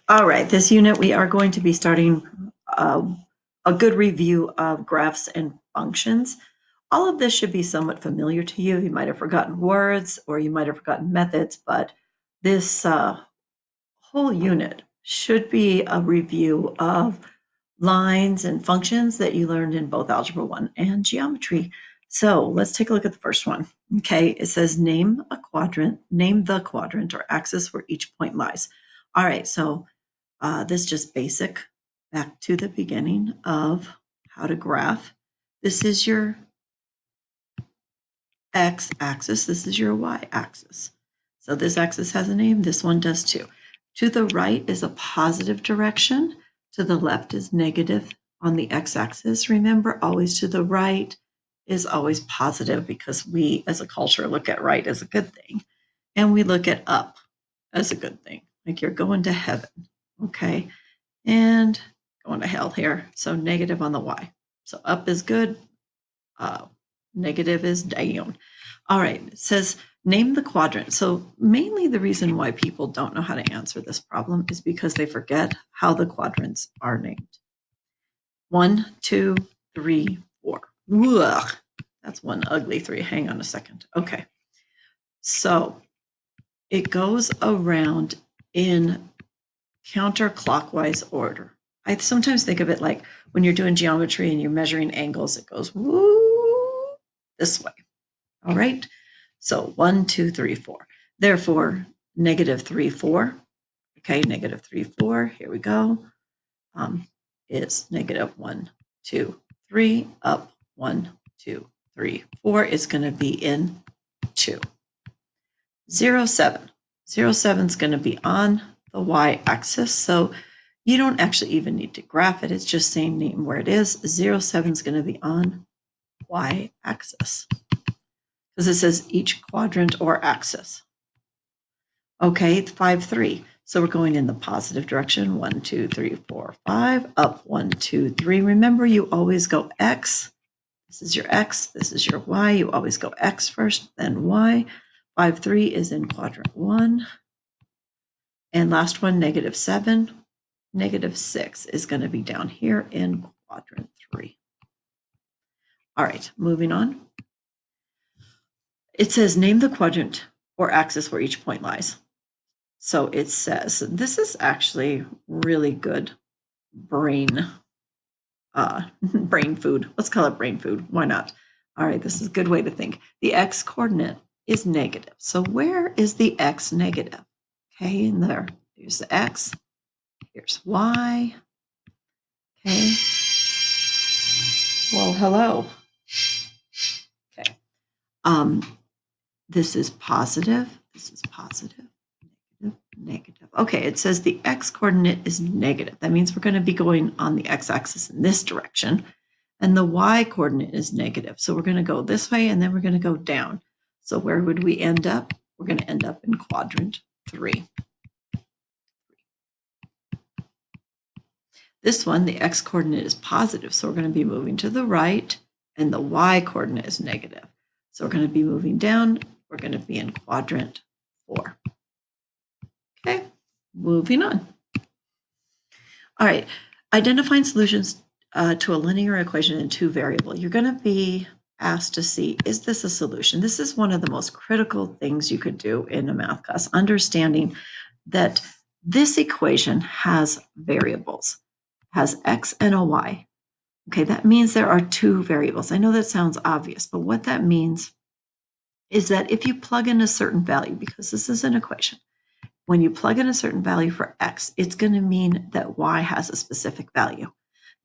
All right, this unit we are going to be starting a good review of graphs and functions. All of this should be somewhat familiar to you. You might have forgotten words or you might have forgotten methods, but this whole unit should be a review of lines and functions that you learned in both Algebra 1 and Geometry. So let's take a look at the first one. Okay, it says name the quadrant or axis where each point lies. All right, so this is just basic, back to the beginning of how to graph. This is your x-axis, this is your y-axis. So this axis has a name, this one does too. To the right is a positive direction, to the left is negative on the x-axis. Remember, always to the right is always positive because we as a culture look at right as a good thing. And we look at up as a good thing, like you're going to heaven, okay? And going to hell here. So negative on the y. So up is good, negative is down. All right, it says name the quadrant. So mainly the reason why people don't know how to answer this problem is because they forget how the quadrants are named. 1, 2, 3, 4. Ugh, that's one ugly 3. Hang on a second. Okay, so it goes around in counterclockwise order. I sometimes think of it like when you're doing geometry and you're measuring angles, it goes woo this way. All right. So 1, 2, 3, 4. Therefore, negative 3, 4. Okay, negative 3, 4. Here we go. Is negative 1, 2, 3. Up 1, 2, 3, 4 is going to be in 2. 0, 7. 0, 7 is going to be on the y-axis. So you don't actually even need to graph it. It's just saying name where it is. 0, 7 is going to be on y-axis because it says each quadrant or axis. Okay, 5, 3. So we're going in the positive direction. 1, 2, 3, 4, 5. Up 1, 2, 3. Remember, you always go x. This is your x. This is your y. You always go x first, then y. 5, 3 is in quadrant 1. And last one, negative 7. Negative 6 is going to be down here in quadrant 3. All right, moving on. It says name the quadrant or axis where each point lies. So it says, this is actually really good brain food. Let's call it brain food. Why not? All right, this is a good way to think. The x coordinate is negative. So where is the x negative? Okay, in there. Here's the x. Here's y. Okay. Well, hello. Okay. This is positive. This is positive. Negative. Negative. Okay, it says the x coordinate is negative. That means we're going to be going on the x-axis in this direction. And the y coordinate is negative. So we're going to go this way and then we're going to go down. So where would we end up? We're going to end up in quadrant 3. This one, the x coordinate is positive. So we're going to be moving to the right and the y coordinate is negative. So we're going to be moving down. We're going to be in quadrant 4. Okay, moving on. All right, identifying solutions to a linear equation in 2 variables. You're going to be asked to see, is this a solution? This is one of the most critical things you could do in a math class, understanding that this equation has variables, has x and a y. Okay, that means there are 2 variables. I know that sounds obvious, but what that means is that if you plug in a certain value, because this is an equation, when you plug in a certain value for x, it's going to mean that y has a specific value.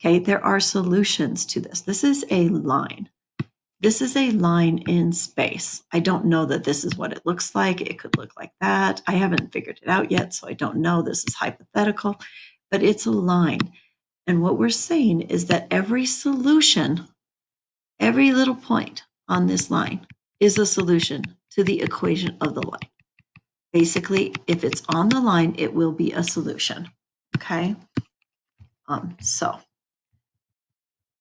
Okay, there are solutions to this. This is a line. This is a line in space. I don't know that this is what it looks like. It could look like that. I haven't figured it out yet, so I don't know. This is hypothetical, but it's a line. And what we're saying is that every solution, every little point on this line is a solution to the equation of the line. Basically, if it's on the line, it will be a solution, okay? So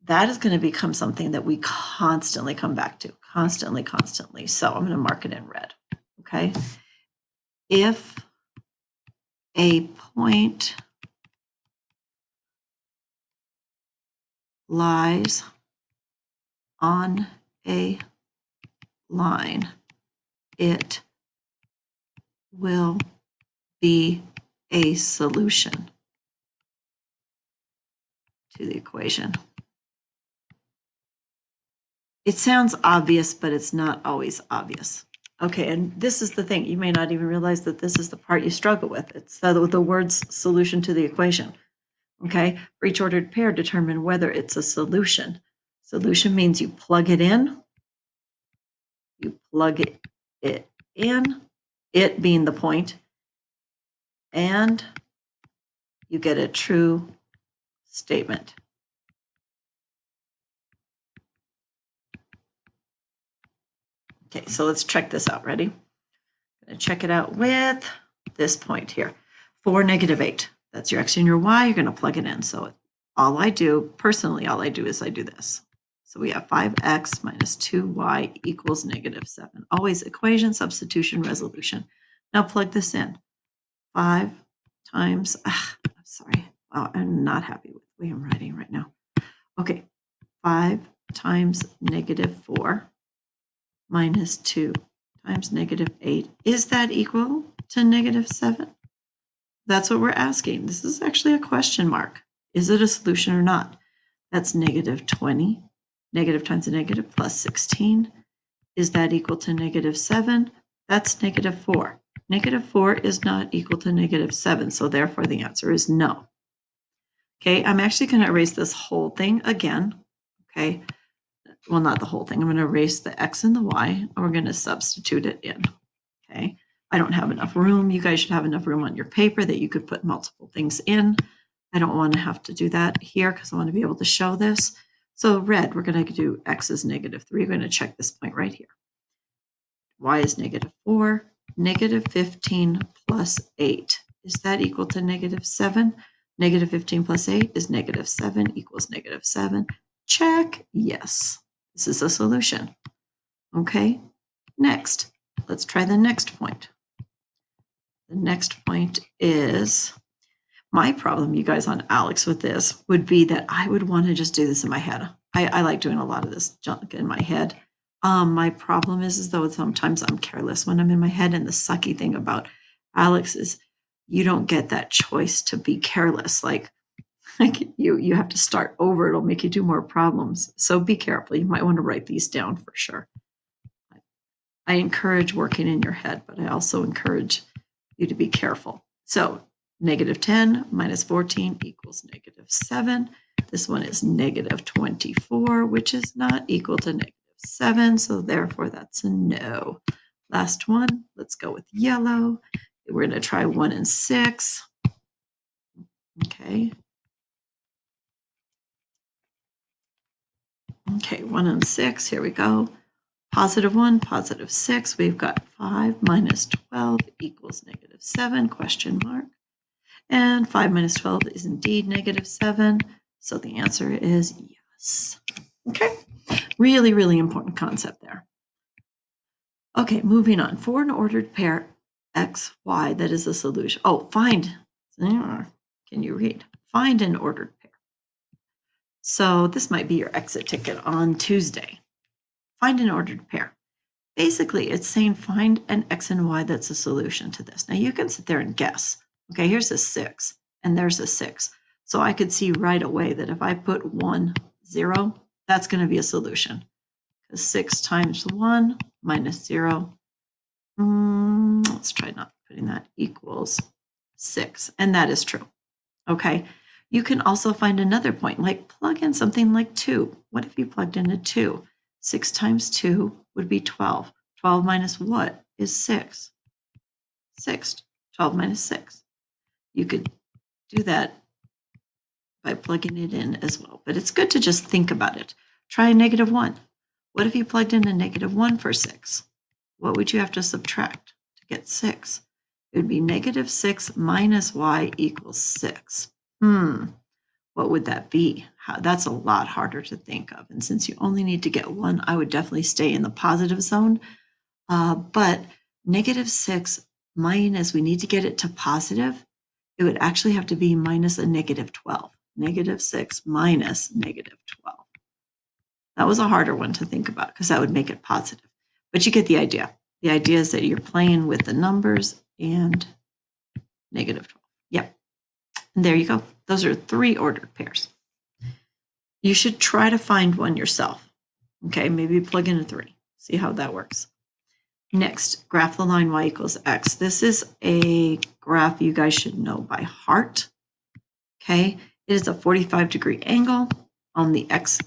that is going to become something that we constantly come back to, constantly. So I'm going to mark it in red, okay? If a point lies on a line, it will be a solution to the equation. It sounds obvious, but it's not always obvious. Okay, and this is the thing. You may not even realize that this is the part you struggle with. It's the words solution to the equation. Okay, for each ordered pair, determine whether it's a solution. Solution means you plug it in. You plug it in, it being the point, and you get a true statement. Okay, so let's check this out. Ready? I'm going to check it out with this point here. 4, -8. That's your x and your y. You're going to plug it in. So all I do is I do this. So we have 5x minus 2y equals -7. Always equation, substitution, resolution. Now plug this in. 5 times, I'm sorry. Wow, I'm not happy with the way I'm writing right now. Okay, 5 times -4 minus 2 times -8. Is that equal to -7? That's what we're asking. This is actually a question mark. Is it a solution or not? That's -20. Negative times a negative plus 16. Is that equal to -7? That's -4. -4 is not equal to -7, so therefore the answer is no. Okay, I'm actually going to erase this whole thing again. Okay, well, not the whole thing. I'm going to erase the x and the y, and we're going to substitute it in. Okay, I don't have enough room. You guys should have enough room on your paper that you could put multiple things in. I don't want to have to do that here because I want to be able to show this. So red, we're going to do x is -3. We're going to check this point right here. Y is -4. -15 plus 8. Is that equal to -7? -15 plus 8 is -7 equals -7. Check. Yes. This is a solution. Okay. Next, let's try the next point. The next point is, my problem, you guys, on ALEX with this would be that I would want to just do this in my head. I like doing a lot of this junk in my head. My problem is though sometimes I'm careless when I'm in my head, and the sucky thing about ALEX is you don't get that choice to be careless. Like you have to start over. It'll make you do more problems. So be careful. You might want to write these down for sure. I encourage working in your head, but I also encourage you to be careful. So -10 minus 14 equals -7. This one is -24, which is not equal to -7. So therefore that's a no. Last one, let's go with yellow. We're going to try 1 and 6. Okay. Okay, 1 and 6, here we go. +1, +6, we've got 5 minus 12 equals -7, question mark. And 5 minus 12 is indeed -7. So the answer is yes. Okay, really, really important concept there. Okay, moving on. For an ordered pair x, y, that is a solution. Oh, find. Can you read? Find an ordered pair. So this might be your exit ticket on Tuesday. Find an ordered pair. Basically, it's saying find an x and y that's a solution to this. Now you can sit there and guess. Okay, here's a 6 and there's a 6. So I could see right away that if I put 1, 0, that's going to be a solution. Because 6 times 1 minus 0, let's try not putting that, equals 6. And that is true. Okay, you can also find another point, like plug in something like 2. What if you plugged in a 2? 6 times 2 would be 12. 12 minus what is 6? 6. 12 minus 6. You could do that by plugging it in as well. But it's good to just think about it. Try a -1. What if you plugged in a -1 for 6? What would you have to subtract to get 6? It would be -6 minus y equals 6. What would that be? That's a lot harder to think of. And since you only need to get 1, I would definitely stay in the positive zone. But -6 minus, we need to get it to positive. It would actually have to be minus a -12. negative 6 minus negative 12. That was a harder one to think about because that would make it positive. But you get the idea. The idea is that you're playing with the numbers and negative 12. Yep. And there you go. Those are 3 ordered pairs. You should try to find one yourself. Okay, maybe plug in a 3. See how that works. Next, graph the line y equals x. This is a graph you guys should know by heart. Okay, it is a 45-degree angle on the x,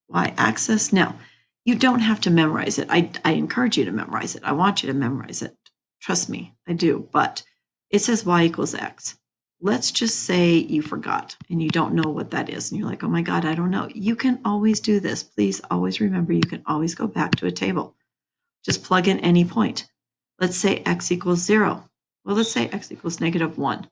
y axis. Now, you don't have to memorize it. I encourage you to memorize it. I want you to memorize it. Trust me, I do. But it says y equals x. Let's just say you forgot and you don't know what that is. And you're like, oh my God, I don't know. You can always do this. Please always remember, you can always go back to a table. Just plug in any point. Let's say x equals 0. Well, let's say x equals negative 1.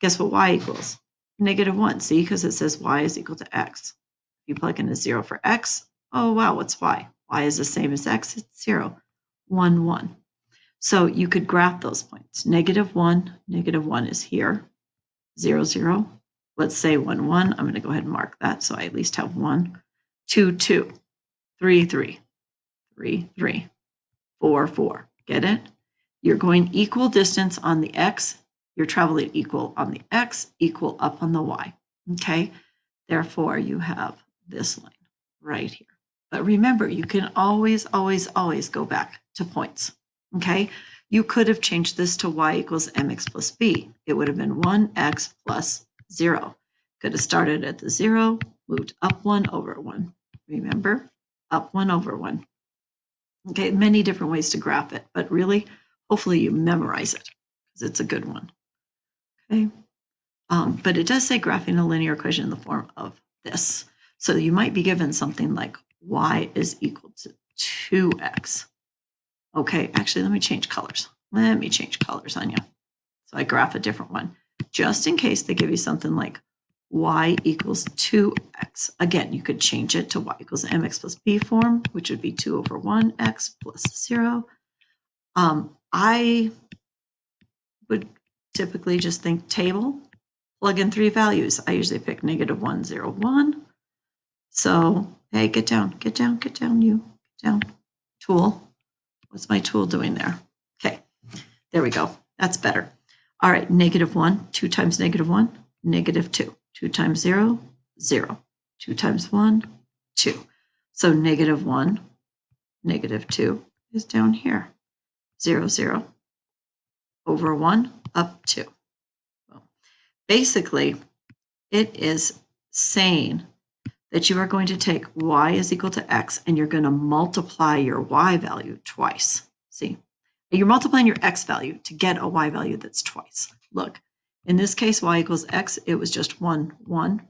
Guess what y equals? Negative 1. See, because it says y is equal to x. If you plug in a 0 for x, oh wow, what's y? Y is the same as x, it's 0. 1, 1. So you could graph those points. Negative 1 is here. 0, 0. Let's say 1, 1. I'm going to go ahead and mark that so I at least have 1. 2, 2. 3, 3. 3, 3. 4, 4. Get it? You're going equal distance on the x. You're traveling equal on the x, equal up on the y. Okay? Therefore, you have this line right here. But remember, you can always, always, always go back to points. Okay? You could have changed this to y equals mx plus b. It would have been 1x plus 0. Could have started at the 0, moved up 1 over 1. Remember? Up 1 over 1. Okay, many different ways to graph it, but really, hopefully you memorize it because it's a good one. Okay, but it does say graphing a linear equation in the form of this. So you might be given something like y is equal to 2x. Okay, actually, let me change colors. Let me change colors on you. So I graph a different one, just in case they give you something like y equals 2x. Again, you could change it to y equals mx plus b form, which would be 2 over 1x plus 0. I would typically just think table, plug in 3 values. I usually pick negative 1, 0, 1. So, hey, get down, you, get down. Tool. What's my tool doing there? Okay, there we go. That's better. All right, negative 1, 2 times negative 1, negative 2. 2 times 0, 0. 2 times 1, 2. So negative 1, negative 2 is down here. 0, 0. Over 1, up 2. Well, basically, it is saying that you are going to take y is equal to x and you're going to multiply your y value twice. See? You're multiplying your x value to get a y value that's twice. Look, in this case, y equals x, it was just 1, 1.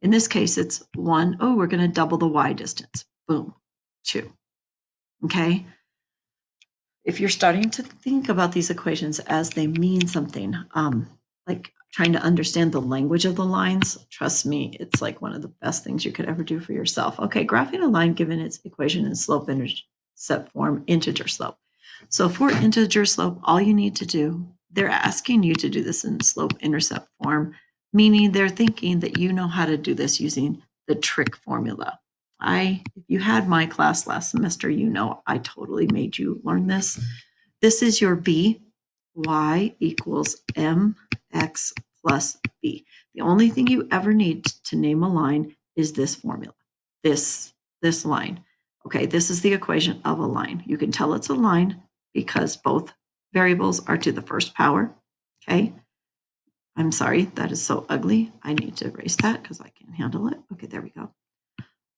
In this case, it's 1. Oh, we're going to double the y distance. Boom, 2. Okay? If you're starting to think about these equations as they mean something, like trying to understand the language of the lines, trust me, it's like one of the best things you could ever do for yourself. Okay, graphing a line given its equation in slope intercept form, integer slope. So for integer slope, all you need to do, they're asking you to do this in slope intercept form, meaning they're thinking that you know how to do this using the trig formula. If you had my class last semester, you know I totally made you learn this. This is your b, y equals mx plus b. The only thing you ever need to name a line is this formula, this line. Okay, this is the equation of a line. You can tell it's a line because both variables are to the first power. Okay, I'm sorry, that is so ugly. I need to erase that because I can't handle it. Okay, there we go.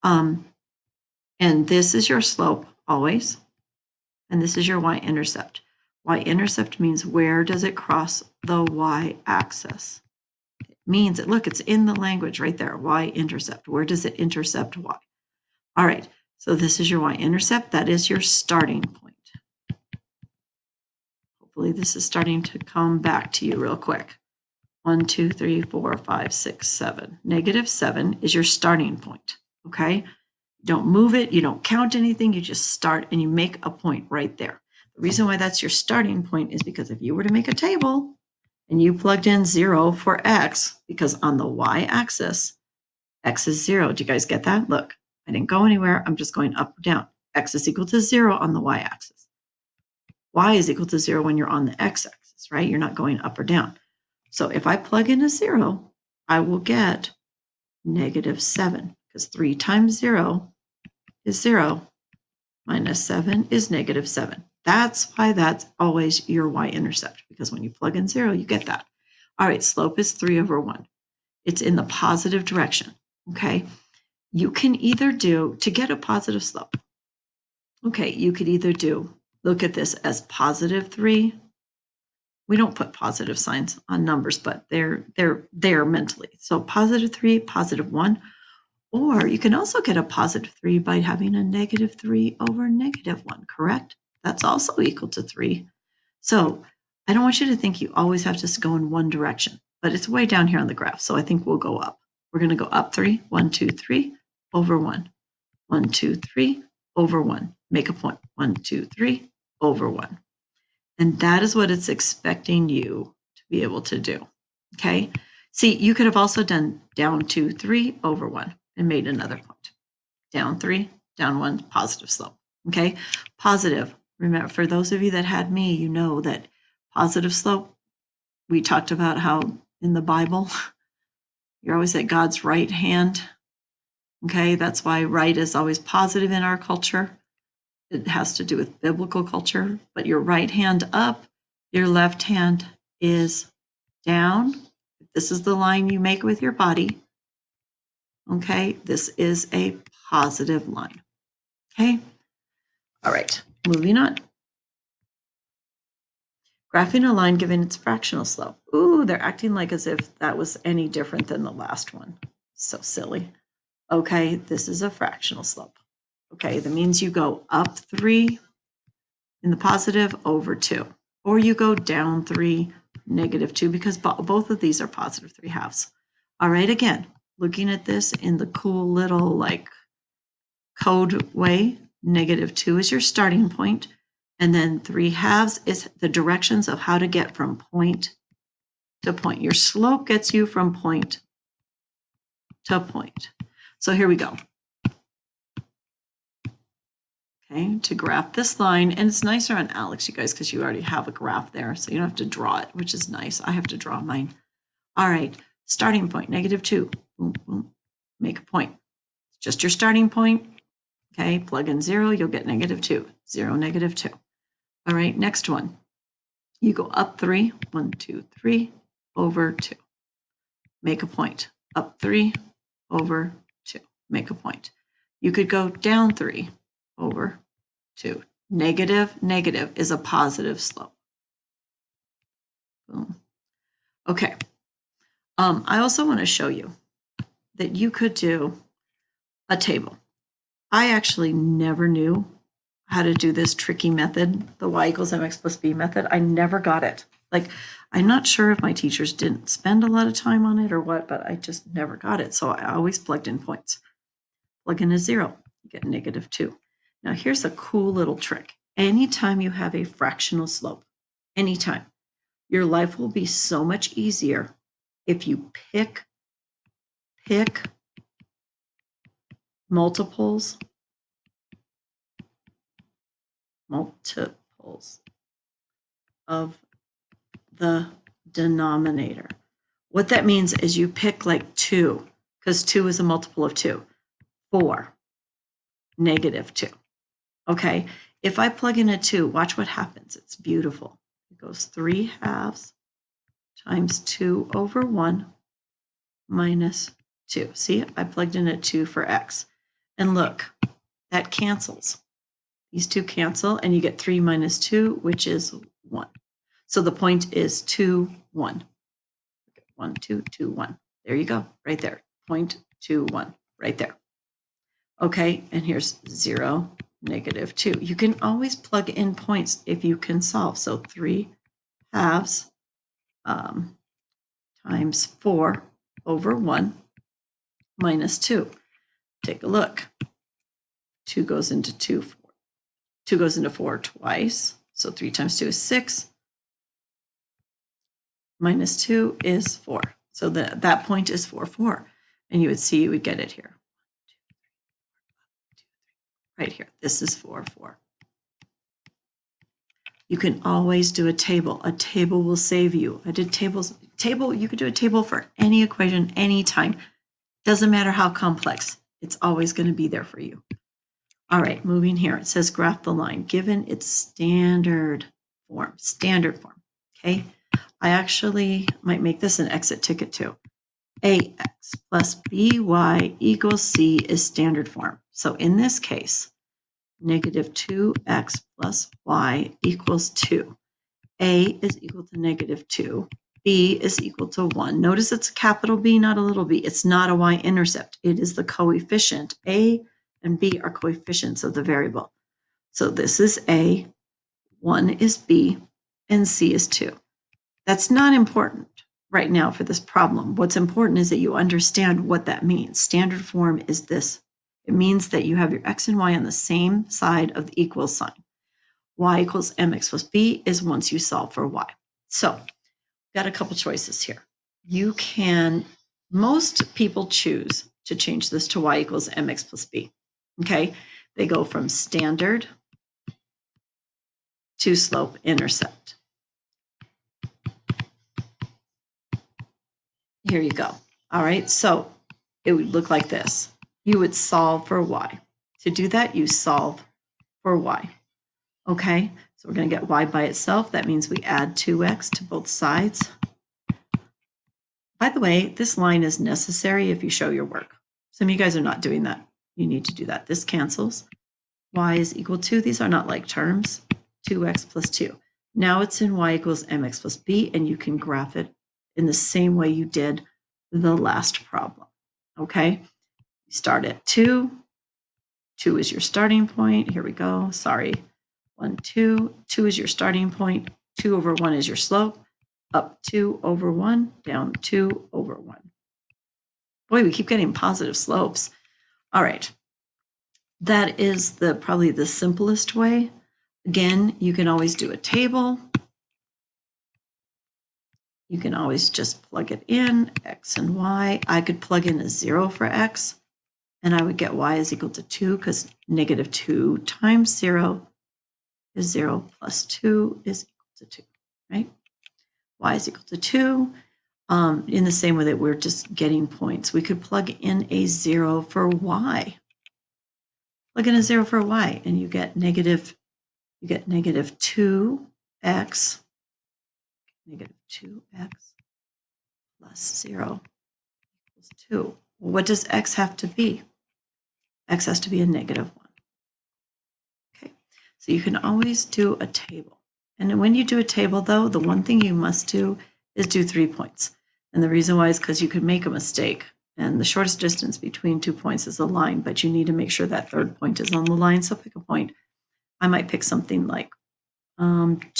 And this is your slope always. And this is your y-intercept. Y-intercept means where does it cross the y-axis? It means it, look, it's in the language right there, y-intercept. Where does it intercept y? All right, so this is your y-intercept. That is your starting point. Hopefully this is starting to come back to you real quick. 1, 2, 3, 4, 5, 6, 7. Negative 7 is your starting point, okay? Don't move it, you don't count anything, you just start and you make a point right there. The reason why that's your starting point is because if you were to make a table and you plugged in 0 for x, because on the y-axis, x is 0. Do you guys get that? Look, I didn't go anywhere. I'm just going up or down. X is equal to 0 on the y-axis. Y is equal to 0 when you're on the x-axis, right? You're not going up or down. So if I plug in a 0, I will get -7, because 3 times 0 is 0, minus 7 is -7. That's why that's always your y-intercept, because when you plug in 0, you get that. All right, slope is 3/1. It's in the positive direction, okay? You can either do, to get a positive slope, okay, you could either do, look at this as +3. We don't put positive signs on numbers, but they're there mentally. So +3, +1, or you can also get a +3 by having a -3 over -1, correct? That's also equal to 3. So I don't want you to think you always have to go in one direction, but it's way down here on the graph. So I think we'll go up. We're going to go up 3, 1, 2, 3, over 1. 1, 2, 3, over 1. Make a point. 1, 2, 3, over 1. And that is what it's expecting you to be able to do. Okay. See, you could have also done down 2, 3, over 1 and made another point. Down 3, down 1, positive slope. Okay. Positive. Remember, for those of you that had me, you know that positive slope, we talked about how in the Bible, you're always at God's right hand. Okay. That's why right is always positive in our culture. It has to do with biblical culture, but your right hand up, your left hand is down. This is the line you make with your body. Okay, this is a positive line. Okay, all right, moving on. Graphing a line given its fractional slope. Ooh, they're acting like as if that was any different than the last one. So silly. Okay, this is a fractional slope. Okay, that means you go up 3 in the positive over 2, or you go down 3, -2, because both of these are +3/2. All right, again, looking at this in the cool little like code way, -2 is your starting point, and then 3/2 is the directions of how to get from point to point. Your slope gets you from point to point. So here we go. Okay, to graph this line, and it's nicer on Alex, you guys, because you already have a graph there, so you don't have to draw it, which is nice. I have to draw mine. All right, starting point, -2. Boom, boom. Make a point. Just your starting point. Okay, plug in 0, you'll get -2. 0, -2. All right, next one. You go up 3, 1, 2, 3, over 2. Make a point. Up 3, over 2. Make a point. You could go down 3, over 2. Negative is a positive slope. Boom. Okay. I also want to show you that you could do a table. I actually never knew how to do this tricky method, the y equals mx plus b method. I never got it. Like, I'm not sure if my teachers didn't spend a lot of time on it or what, but I just never got it. So I always plugged in points. Plug in a 0, you get -2. Now here's a cool little trick. Anytime you have a fractional slope, anytime, your life will be so much easier if you pick multiples of the denominator. What that means is you pick like 2, because 2 is a multiple of 2. 4, -2. Okay, if I plug in a 2, watch what happens. It's beautiful. It goes 3/2 times 2 over 1 minus 2. See, I plugged in a 2 for x. And look, that cancels. These two cancel, and you get 3 minus 2, which is 1. So the point is 2, 1. 1, 2, 2, 1. There you go, right there. 0.21, right there. Okay, and here's 0, -2. You can always plug in points if you can solve. So 3/2 times 4 over 1 minus 2. Take a look. 2 goes into 2. 2 goes into 4 twice. So 3 times 2 is 6. minus 2 is 4. So that point is 4, 4. And you would see, you would get it here. Right here. This is 4, 4. You can always do a table. A table will save you. I did tables. You could do a table for any equation, anytime. Doesn't matter how complex. It's always going to be there for you. All right, moving here. It says graph the line given its standard form. Okay. I actually might make this an exit ticket too. AX plus BY equals C is standard form. So in this case, negative 2x plus y equals 2. A is equal to negative 2. B is equal to 1. Notice it's a capital B, not a little b. It's not a y-intercept. It is the coefficient. A and B are coefficients of the variable. So this is A, 1 is B, and C is 2. That's not important right now for this problem. What's important is that you understand what that means. Standard form is this. It means that you have your x and y on the same side of the equal sign. Y equals mx plus b is once you solve for y. So got a couple choices here. You can, most people choose to change this to y equals mx plus b. Okay, they go from standard to slope intercept. Here you go. All right, so it would look like this. You would solve for y. To do that, you solve for y. Okay, so we're going to get y by itself. That means we add 2x to both sides. By the way, this line is necessary if you show your work. Some of you guys are not doing that. You need to do that. This cancels. Y is equal to, these are not like terms, 2x plus 2. Now it's in y equals mx plus b, and you can graph it in the same way you did the last problem. Okay, you start at 2. 2 is your starting point. Here we go. Sorry. 1, 2. 2 is your starting point. 2 over 1 is your slope. Up 2 over 1, down 2 over 1. Boy, we keep getting positive slopes. All right. That is probably the simplest way. Again, you can always do a table. You can always just plug it in, x and y. I could plug in a 0 for x, and I would get y is equal to 2, because negative 2 times 0 is 0 plus 2 is equal to 2, right? Y is equal to 2. In the same way that we're just getting points, we could plug in a 0 for y. Plug in a 0 for y, and you get negative 2x, negative 2x plus 0 equals 2. Well, what does x have to be? X has to be a negative 1. Okay, so you can always do a table. And when you do a table, though, the one thing you must do is do 3 points. And the reason why is because you could make a mistake. And the shortest distance between 2 points is a line, but you need to make sure that third point is on the line. So pick a point. I might pick something like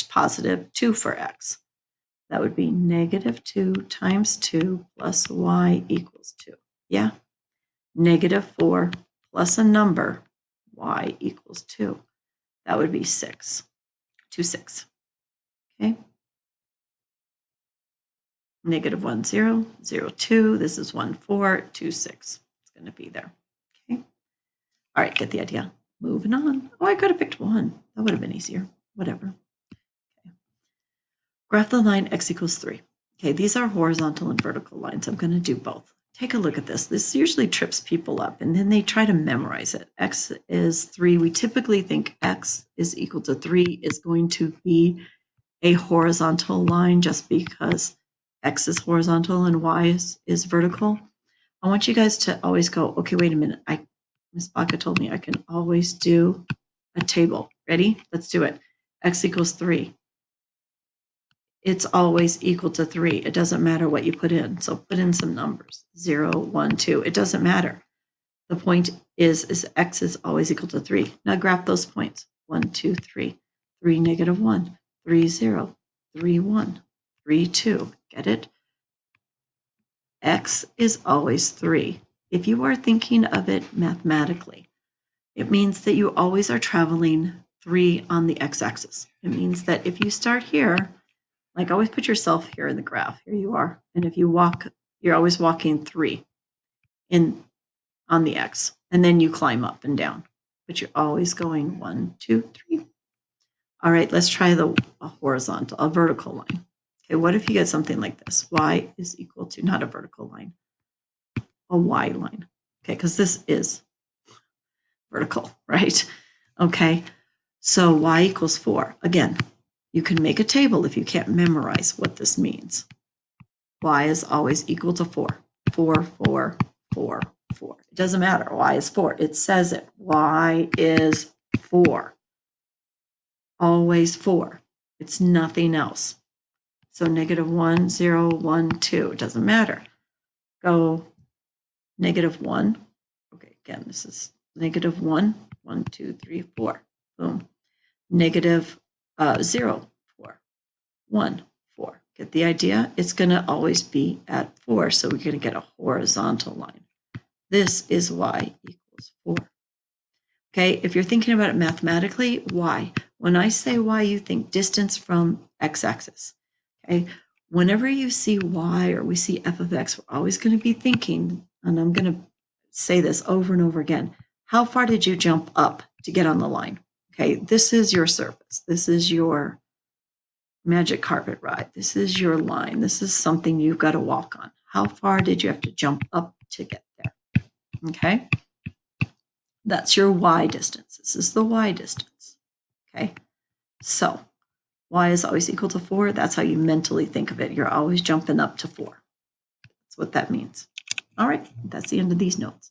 positive 2 for x. That would be negative 2 times 2 plus y equals 2. Yeah. Negative 4 plus a number, y equals 2. That would be 6. 2, 6. Okay. Negative 1, 0, 0, 2. This is 1, 4, 2, 6. It's going to be there. Okay. All right, get the idea. Moving on. Oh, I could have picked 1. That would have been easier. Whatever. Okay. Graph the line x equals 3. Okay, these are horizontal and vertical lines. I'm going to do both. Take a look at this. This usually trips people up, and then they try to memorize it. X is 3. We typically think x is equal to 3 is going to be a horizontal line just because x is horizontal and y is vertical. I want you guys to always go, okay, wait a minute. Ms. Baca told me I can always do a table. Ready? Let's do it. X equals 3. It's always equal to 3. It doesn't matter what you put in. So put in some numbers. 0, 1, 2. It doesn't matter. The point is x is always equal to 3. Now graph those points. 1, 2, 3. 3, negative 1. 3, 0. 3, 1. 3, 2. Get it? X is always 3. If you are thinking of it mathematically, it means that you always are traveling 3 on the x-axis. It means that if you start here, Like always put yourself here in the graph. Here you are. And if you walk, you're always walking 3 on the X. And then you climb up and down. But you're always going 1, 2, 3. All right, let's try a vertical line. Okay, what if you get something like this? Y is equal to, not a vertical line, a Y line. Okay, because this is vertical, right? Okay, so Y equals 4. Again, you can make a table if you can't memorize what this means. Y is always equal to 4. 4, 4, 4, 4. It doesn't matter. Y is 4. It says it. Y is 4. Always 4. It's nothing else. So -1, 0, 1, 2. It doesn't matter. Go -1. Okay, again, this is -1, 1, 2, 3, 4. Boom. -0, 4. 1, 4. Get the idea? It's going to always be at 4, so we're going to get a horizontal line. This is y equals 4. Okay, if you're thinking about it mathematically, y. When I say y, you think distance from x-axis. Okay, whenever you see y or we see f of x, we're always going to be thinking, and I'm going to say this over and over again, how far did you jump up to get on the line? Okay, this is your surface. This is your magic carpet ride. This is your line. This is something you've got to walk on. How far did you have to jump up to get there? Okay, that's your y distance. This is the y distance. Okay, so y is always equal to 4. That's how you mentally think of it. You're always jumping up to 4. That's what that means. All right, that's the end of these notes.